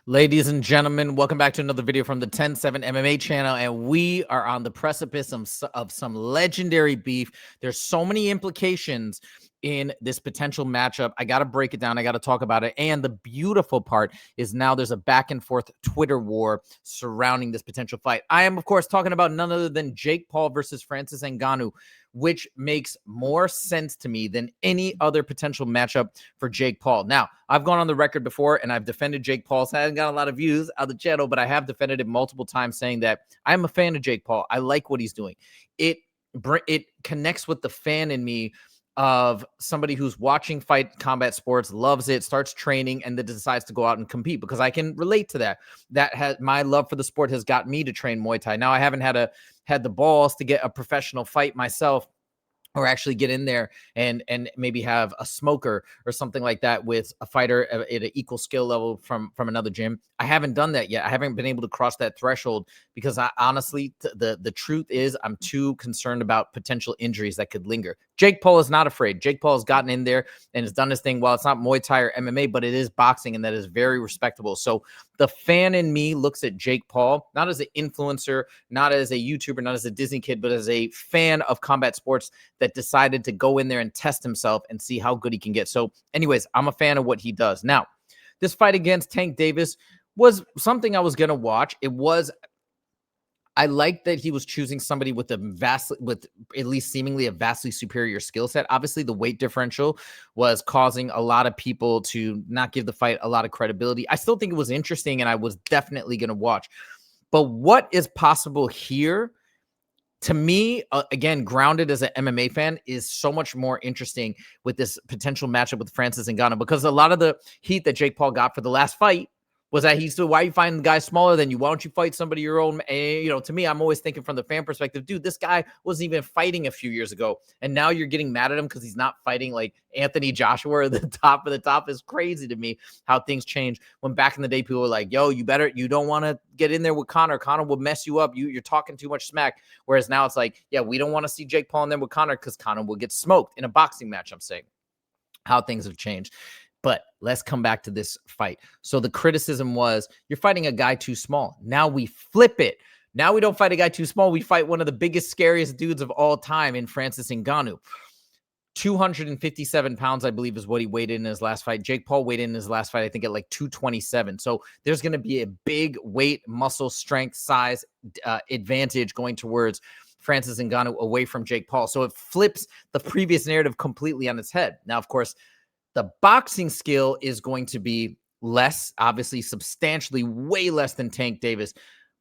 Ladies and gentlemen, welcome back to another video from the 10-7 MMA channel, and we are on the precipice of some legendary beef. There's so many implications in this potential matchup. I got to break it down. I got to talk about it. And the beautiful part is now there's a back and forth Twitter war surrounding this potential fight. I am, of course, talking about none other than Jake Paul versus Francis Ngannou, which makes more sense to me than any other potential matchup for Jake Paul. Now, I've gone on the record before and I've defended Jake Paul. So I haven't got a lot of views on the channel, but I have defended it multiple times saying that I'm a fan of Jake Paul. I like what he's doing. It connects with the fan in me of somebody who's watching fight combat sports, loves it, starts training, and then decides to go out and compete, because I can relate to that. My love for the sport has got me to train Muay Thai. Now, I haven't had the balls to get a professional fight myself, or actually get in there and maybe have a smoker or something like that with a fighter at an equal skill level from another gym. I haven't done that yet. I haven't been able to cross that threshold because I honestly, the truth is I'm too concerned about potential injuries that could linger. Jake Paul is not afraid. Jake Paul has gotten in there and has done his thing. While it's not Muay Thai or MMA, but it is boxing, and that is very respectable. So the fan in me looks at Jake Paul, not as an influencer, not as a YouTuber, not as a Disney kid, but as a fan of combat sports that decided to go in there and test himself and see how good he can get. So anyways, I'm a fan of what he does. Now, this fight against Tank Davis was something I was going to watch. I like that he was choosing somebody with with at least seemingly a vastly superior skill set. Obviously, the weight differential was causing a lot of people to not give the fight a lot of credibility. I still think it was interesting, and I was definitely going to watch. But what is possible here, to me, again, grounded as an MMA fan, is so much more interesting with this potential matchup with Francis Ngannou, because a lot of the heat that Jake Paul got for the last fight was that he's still, why are you fighting guys smaller than you? Why don't you fight somebody your own? And, to me, I'm always thinking from the fan perspective, dude, this guy wasn't even fighting a few years ago. And now you're getting mad at him because he's not fighting like Anthony Joshua at the top of the top. Is crazy to me how things change. When back in the day, people were like, yo, you don't want to get in there with Conor. Conor will mess you up. You're talking too much smack. Whereas now it's like, yeah, we don't want to see Jake Paul in there with Conor because Conor will get smoked in a boxing match. I'm saying how things have changed. But let's come back to this fight. So the criticism was, you're fighting a guy too small. Now we flip it. Now we don't fight a guy too small. We fight one of the biggest, scariest dudes of all time in Francis Ngannou. 257 pounds, I believe, is what he weighed in his last fight. Jake Paul weighed in his last fight, I think, at like 227. So there's going to be a big weight, muscle, strength, size advantage going towards Francis Ngannou away from Jake Paul. So it flips the previous narrative completely on its head. Now, of course, the boxing skill is going to be less, obviously substantially way less than Tank Davis.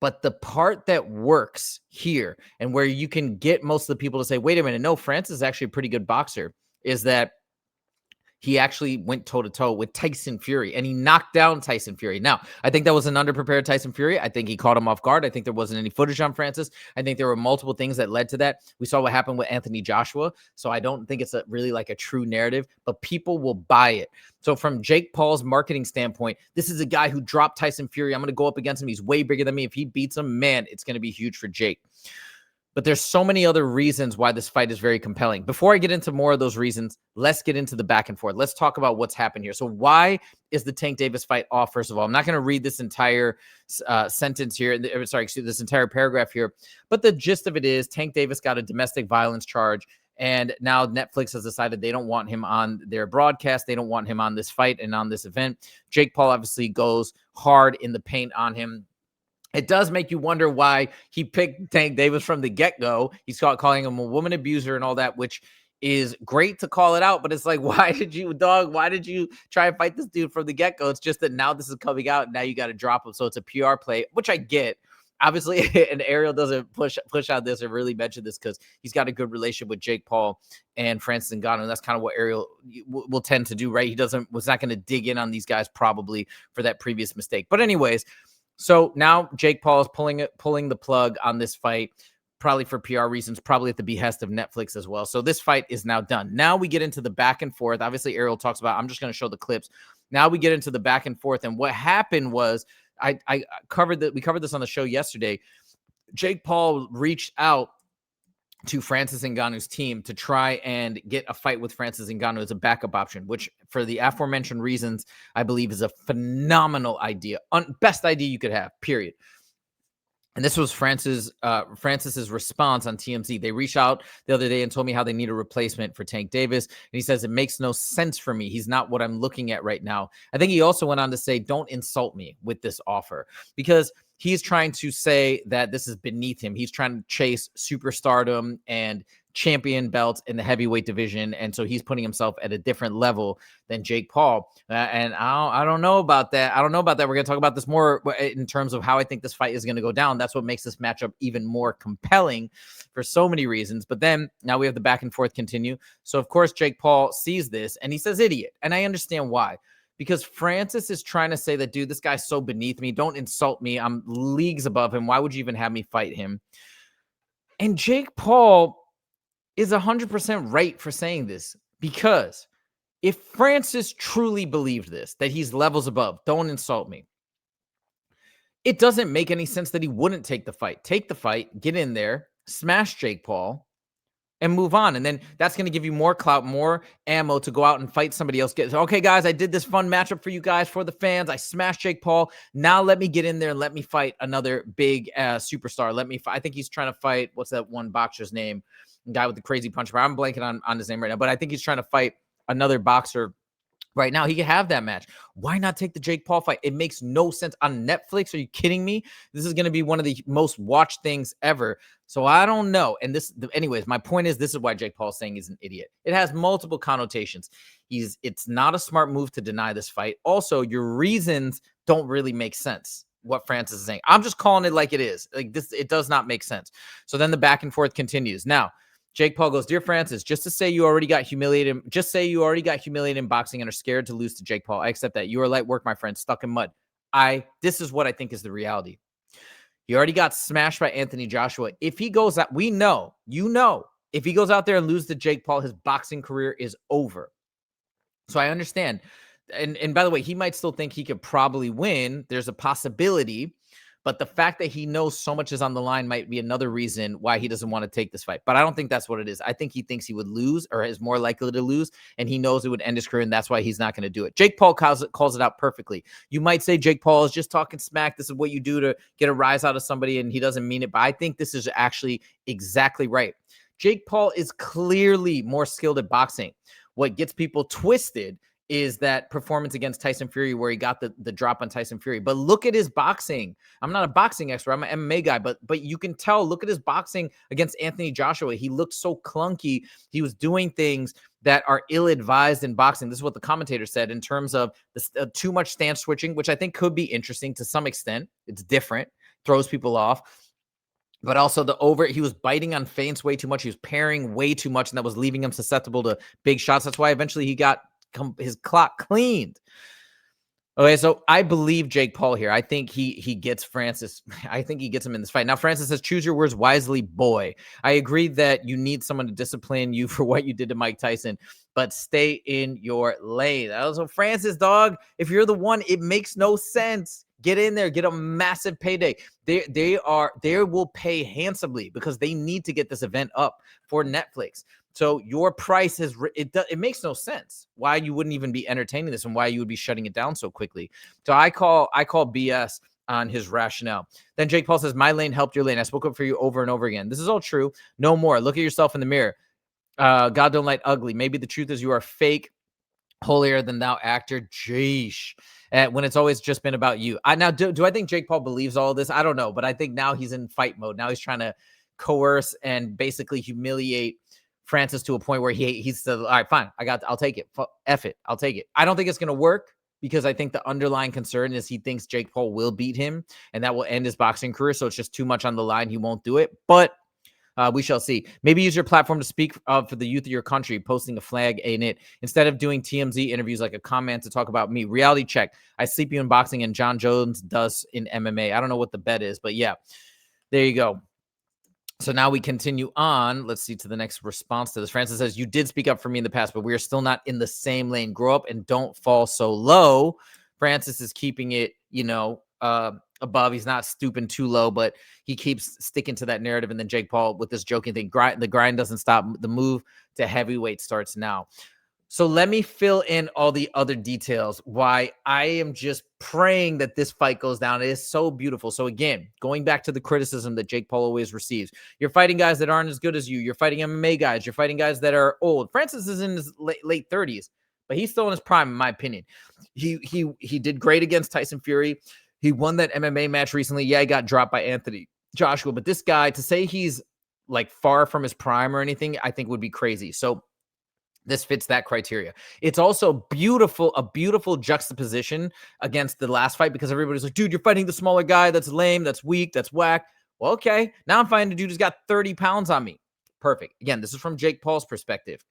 But the part that works here, and where you can get most of the people to say, wait a minute, no, Francis is actually a pretty good boxer, is that he actually went toe-to-toe with Tyson Fury, and he knocked down Tyson Fury. Now, I think that was an underprepared Tyson Fury. I think he caught him off guard. I think there wasn't any footage on Francis. I think there were multiple things that led to that. We saw what happened with Anthony Joshua, so I don't think it's really like a true narrative, but people will buy it. So from Jake Paul's marketing standpoint, this is a guy who dropped Tyson Fury. I'm going to go up against him. He's way bigger than me. If he beats him, man, it's going to be huge for Jake. But there's so many other reasons why this fight is very compelling. Before I get into more of those reasons, let's get into the back and forth. Let's talk about what's happened here. So why is the Tank Davis fight off? First of all, I'm not going to read this entire sentence here. This entire paragraph here. But the gist of it is Tank Davis got a domestic violence charge. And now Netflix has decided they don't want him on their broadcast. They don't want him on this fight and on this event. Jake Paul obviously goes hard in the paint on him. It does make you wonder why he picked Tank Davis from the get-go. He's calling him a woman abuser and all that, which is great to call it out. But it's like, why did you try and fight this dude from the get-go? It's just that now this is coming out, and now you got to drop him. So it's a PR play, which I get. Obviously, and Ariel doesn't push on this or really mention this because he's got a good relationship with Jake Paul and Francis Ngannou. And that's kind of what Ariel will tend to do, right? He was not going to dig in on these guys probably for that previous mistake. But anyways, so now Jake Paul is pulling the plug on this fight, probably for PR reasons, probably at the behest of Netflix as well. So this fight is now done. Now we get into the back and forth. Obviously, Ariel talks about, I'm just going to show the clips. Now we get into the back and forth. And what happened was, we covered this on the show yesterday. Jake Paul reached out to Francis Ngannou's team to try and get a fight with Francis Ngannou as a backup option, which for the aforementioned reasons, I believe is a phenomenal idea. Best idea you could have, period. And this was Francis's response on TMZ. They reached out the other day and told me how they need a replacement for Tank Davis. And he says, it makes no sense for me. He's not what I'm looking at right now. I think he also went on to say, don't insult me with this offer, because he's trying to say that this is beneath him. He's trying to chase superstardom and champion belts in the heavyweight division. And so he's putting himself at a different level than Jake Paul. And I don't know about that. I don't know about that. We're going to talk about this more in terms of how I think this fight is going to go down. That's what makes this matchup even more compelling for so many reasons. But then now we have the back and forth continue. So, of course, Jake Paul sees this and he says, idiot. And I understand why. Because Francis is trying to say that, dude, this guy's so beneath me. Don't insult me. I'm leagues above him. Why would you even have me fight him? And Jake Paul is 100% right for saying this, because if Francis truly believed this, that he's levels above, don't insult me, it doesn't make any sense that he wouldn't take the fight. Take the fight, get in there, smash Jake Paul, and move on. And then that's going to give you more clout, more ammo to go out and fight somebody else. Okay, guys, I did this fun matchup for you guys, for the fans. I smashed Jake Paul. Now let me get in there and let me fight another big superstar. I think he's trying to fight, what's that one boxer's name? Guy with the crazy punch. I'm blanking on his name right now, but I think he's trying to fight another boxer right now. He could have that match. Why not take the Jake Paul fight? It makes no sense. On Netflix, are you kidding me? This is going to be one of the most watched things ever. So I don't know. And anyways, my point is, this is why Jake Paul is saying he's an idiot. It has multiple connotations. It's not a smart move to deny this fight. Also, your reasons don't really make sense. What Francis is saying, I'm just calling it like it is. Like this, it does not make sense. So then the back and forth continues. Now, Jake Paul goes, dear Francis, just to say you already got humiliated. Just say you already got humiliated in boxing and are scared to lose to Jake Paul. I accept that. You are light work, my friend, stuck in mud. This is what I think is the reality. He already got smashed by Anthony Joshua. If he goes out, if he goes out there and loses to Jake Paul, his boxing career is over. So I understand. And by the way, he might still think he could probably win. There's a possibility. But the fact that he knows so much is on the line might be another reason why he doesn't want to take this fight. But I don't think that's what it is. I think he thinks he would lose, or is more likely to lose, and he knows it would end his career, and that's why he's not going to do it. Jake Paul calls it out perfectly. You might say Jake Paul is just talking smack. This is what you do to get a rise out of somebody, and he doesn't mean it. But I think this is actually exactly right. Jake Paul is clearly more skilled at boxing. What gets people twisted is that performance against Tyson Fury where he got the drop on Tyson Fury. But look at his boxing. I'm not a boxing expert. I'm an MMA guy, but you can tell, look at his boxing against Anthony Joshua. He looked so clunky. He was doing things that are ill-advised in boxing. This is what the commentator said in terms of too much stance switching, which I think could be interesting to some extent. It's different, throws people off. But also he was biting on feints way too much. He was parrying way too much, and that was leaving him susceptible to big shots. That's why eventually he got his clock cleaned. Okay, so I believe Jake Paul here. I think he gets Francis. I think he gets him in this fight. Now, Francis says, choose your words wisely, boy. I agree that you need someone to discipline you for what you did to Mike Tyson, but stay in your lane. Also, Francis, dog, if you're the one, it makes no sense. Get in there, get a massive payday. They will pay handsomely because they need to get this event up for Netflix. So your price it makes no sense why you wouldn't even be entertaining this and why you would be shutting it down so quickly. So I call BS on his rationale. Then Jake Paul says, my lane helped your lane. I spoke up for you over and over again. This is all true. No more. Look at yourself in the mirror. God don't like ugly. Maybe the truth is you are fake, holier than thou actor. Jeesh. When it's always just been about you. Now, do I think Jake Paul believes all of this? I don't know, but I think now he's in fight mode. Now he's trying to coerce and basically humiliate Francis to a point where he said, all right, fine, I'll take it. F it. I'll take it. I don't think it's going to work because I think the underlying concern is he thinks Jake Paul will beat him and that will end his boxing career. So it's just too much on the line. He won't do it, but we shall see. Maybe use your platform to speak for the youth of your country, posting a flag in it instead of doing TMZ interviews like a comment to talk about me. Reality check. I sleep you in boxing and John Jones does in MMA. I don't know what the bet is, but yeah, there you go. So now we continue on. Let's see to the next response to this. Francis says, you did speak up for me in the past, but we are still not in the same lane. Grow up and don't fall so low. Francis is keeping it, above. He's not stooping too low, but he keeps sticking to that narrative. And then Jake Paul with this joking thing, the grind doesn't stop. The move to heavyweight starts now. So let me fill in all the other details why I am just praying that this fight goes down. It is so beautiful. So again, going back to the criticism that Jake Paul always receives, you're fighting guys that aren't as good as you. You're fighting MMA guys. You're fighting guys that are old. Francis is in his late 30s, but he's still in his prime, in my opinion. He did great against Tyson Fury. He won that MMA match recently. Yeah, he got dropped by Anthony Joshua, but this guy, to say he's like far from his prime or anything, I think would be crazy. So this fits that criteria. It's also beautiful, a beautiful juxtaposition against the last fight, because everybody's like, dude, you're fighting the smaller guy. That's lame. That's weak. That's whack. Well, okay. Now I'm fighting a dude who's got 30 pounds on me. Perfect. Again, this is from Jake Paul's perspective.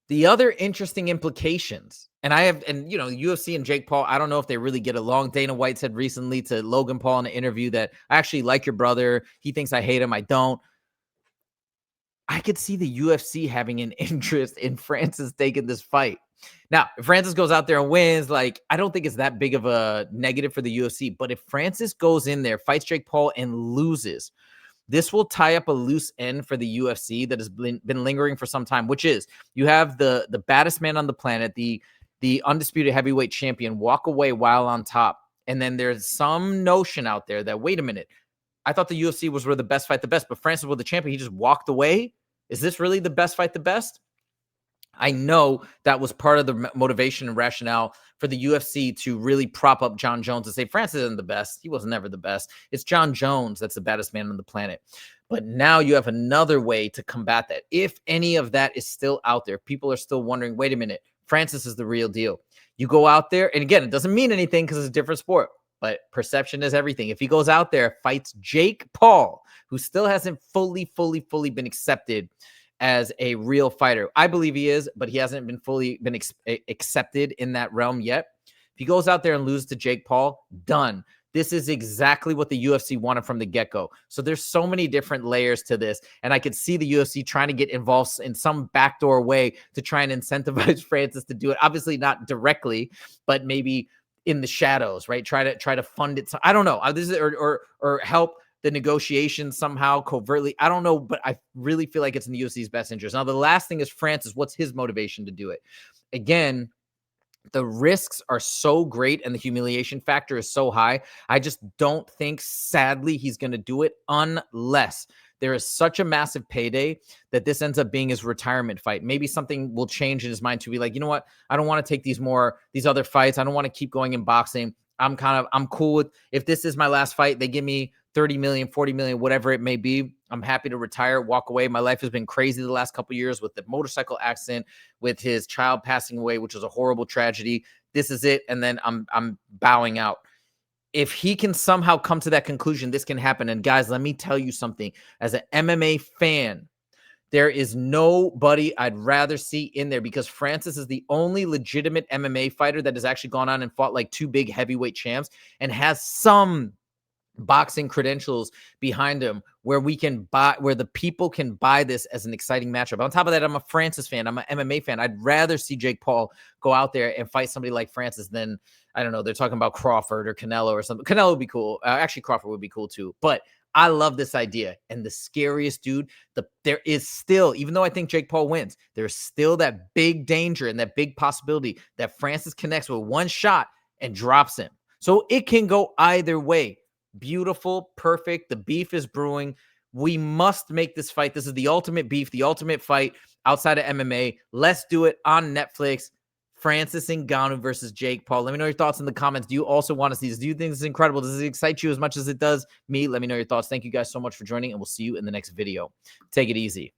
The other interesting implications, and UFC and Jake Paul, I don't know if they really get along. Dana White said recently to Logan Paul in an interview that I actually like your brother. He thinks I hate him. I don't. I could see the UFC having an interest in Francis taking this fight. Now, if Francis goes out there and wins, like, I don't think it's that big of a negative for the UFC. But if Francis goes in there, fights Jake Paul, and loses, this will tie up a loose end for the UFC that has been lingering for some time, which is you have the baddest man on the planet, the undisputed heavyweight champion, walk away while on top. And then there's some notion out there that, wait a minute, I thought the UFC was where the best fight the best, but Francis was the champion. He just walked away. Is this really the best fight the best? I know that was part of the motivation and rationale for the UFC to really prop up John Jones and say Francis isn't the best. He was never the best. It's John Jones that's the baddest man on the planet. But now you have another way to combat that. If any of that is still out there, people are still wondering, wait a minute, Francis is the real deal. You go out there, and again, it doesn't mean anything because it's a different sport. But perception is everything. If he goes out there, fights Jake Paul, who still hasn't fully been accepted as a real fighter. I believe he is, but he hasn't been fully accepted in that realm yet. If he goes out there and loses to Jake Paul, done. This is exactly what the UFC wanted from the get-go. So there's so many different layers to this, and I could see the UFC trying to get involved in some backdoor way to try and incentivize Francis to do it. Obviously not directly, but maybe in the shadows, right? Try to fund it. So I don't know. This is or help the negotiations somehow covertly. I don't know, but I really feel like it's in the UFC's best interest. Now, the last thing is Francis. What's his motivation to do it? Again, the risks are so great and the humiliation factor is so high. I just don't think, sadly, he's going to do it unless there is such a massive payday that this ends up being his retirement fight. Maybe something will change in his mind to be like, you know what? I don't want to take these other fights. I don't want to keep going in boxing. I'm cool with, if this is my last fight, they give me 30 million, 40 million, whatever it may be. I'm happy to retire, walk away. My life has been crazy the last couple of years with the motorcycle accident, with his child passing away, which was a horrible tragedy. This is it. And then I'm bowing out. If he can somehow come to that conclusion, this can happen. And guys, let me tell you something. As an MMA fan, there is nobody I'd rather see in there, because Francis is the only legitimate MMA fighter that has actually gone on and fought like two big heavyweight champs and has some boxing credentials behind him where the people can buy this as an exciting matchup. On top of that, I'm a Francis fan. I'm an MMA fan. I'd rather see Jake Paul go out there and fight somebody like Francis than, I don't know, they're talking about Crawford or Canelo or something. Canelo would be cool. Actually, Crawford would be cool too. But I love this idea. And the scariest dude, there is still, even though I think Jake Paul wins, there's still that big danger and that big possibility that Francis connects with one shot and drops him. So it can go either way. Beautiful, perfect. The beef is brewing. We must make this fight. This is the ultimate beef, the ultimate fight outside of MMA. Let's do it on Netflix. Francis Ngannou versus Jake Paul. Let me know your thoughts in the comments. Do you also want to see this? Do you think this is incredible? Does it excite you as much as it does me? Let me know your thoughts. Thank you guys so much for joining, and we'll see you in the next video. Take it easy.